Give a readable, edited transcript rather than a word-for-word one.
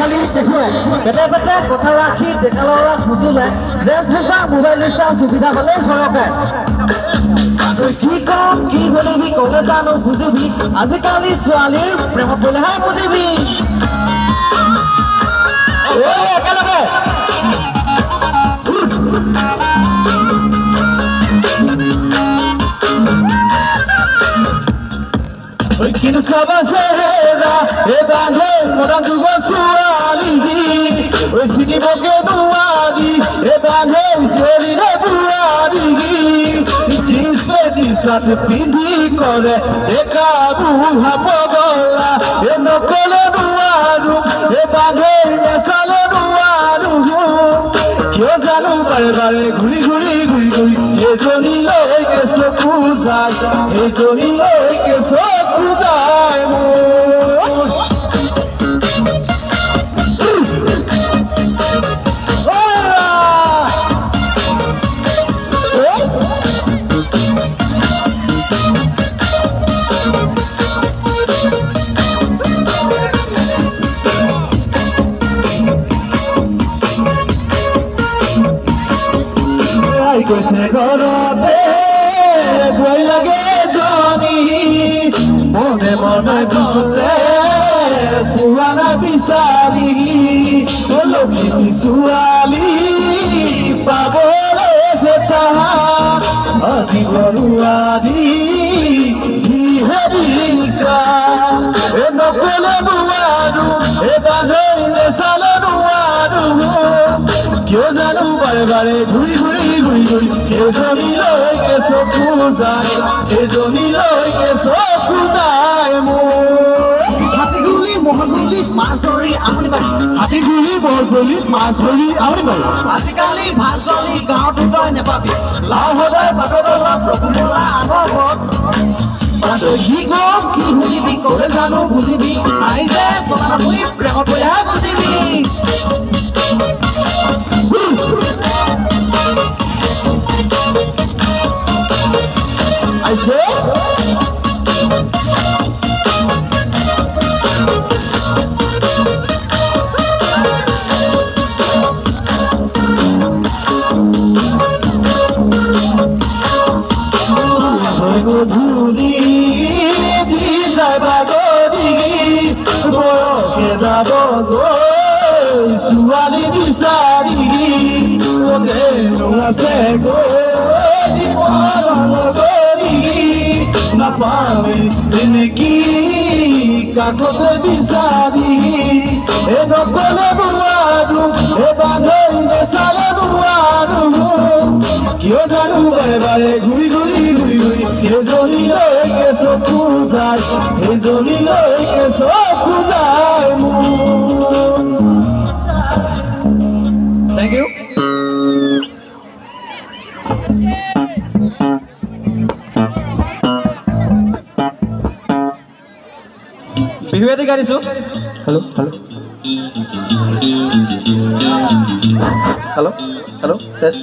খালি দেখুৱাই পেটে পেটে কথা ৰাখি ডেকা ল'ৰা খুচুলে ড্ৰেছ পোছা মোবাইল ৰিচাৰ্জ সুবিধা হ'লে সৰকায় কি কম কি বুলিবি ক'লে জানো বুজিবি আজিকালি ছোৱালীৰ প্ৰেমত পৰিলেহে বুজিবি একেলগে কিন্তু চাবা চেহেৰা এই বান্ধে মডাৰ্ণ যুগৰ ছোৱালী চিনিবকে নোৱাৰি এই বান্ধে জেৰিৰে বুঢ়াৰী জিন্স পেটি চাৰ্ট পিন্ধি কৰে ডেকা বুঢ়া পগলা এই নকলে নোৱাৰো এই বান্ধে নেচালে নোৱাৰো কিয় জানো বাৰে বাৰে ঘূৰি ঘূৰি ঘূৰি ঘূৰি এজনীলৈকে চকু যায় সেইজনীলৈকে চকু যায় মোৰ কৈছে ঘৰতে গৈ লাগে জনী মনে মনে যতে পুৰাণা বিচাৰি লক্ষ্মী ছোৱালী পাবলৈ যেতা আজি বৰুৱাৰী যিহেৰিকা নকলে নোৱাৰো এই বান্ধে নেচালে নোৱাৰো কিয় জানো বাৰে বাৰে ঘূৰি ঘূৰি ঘূৰি ঘূৰি এজনীলৈকে চকু যায় এজনীলৈকে চকু যায় মোৰ হাতীগুলি মহগুলি মাছ ধৰি আমনি পাৰি হাতীগুলি মহগুলি মাছ ধৰি আমনি পাৰি আজিকালি ভাল ছোৱালী গাঁৱত তই নেপাবি লাও সদায় বাটলা প্ৰভুলা আনৰ ঘৰত কি কম কি শুনিবি ক'লে জানো বুজিবি আহিছে চলা শুনি প্ৰেমত পৰিহে বুজিবি আহিছে গধূলি দি যায় বাগৰি বয়সে যাব গৈ ছোৱালী বিচাৰি আছে গৈ নগৰি নাপালে এনেকি কাষতে বিচাৰি নকলে নোৱাৰো বান্ধে নেচালে নোৱাৰো কিয় জানো বাৰে বাৰে ঘূৰি ঘূৰি ঘূৰি ঘূৰি এজনীলৈকে চকু যায় এজনীলৈকে চকু যায় মোৰ থেংক ইউ বিহু এটি গাইছোঁ hello' hello' hello' hello' test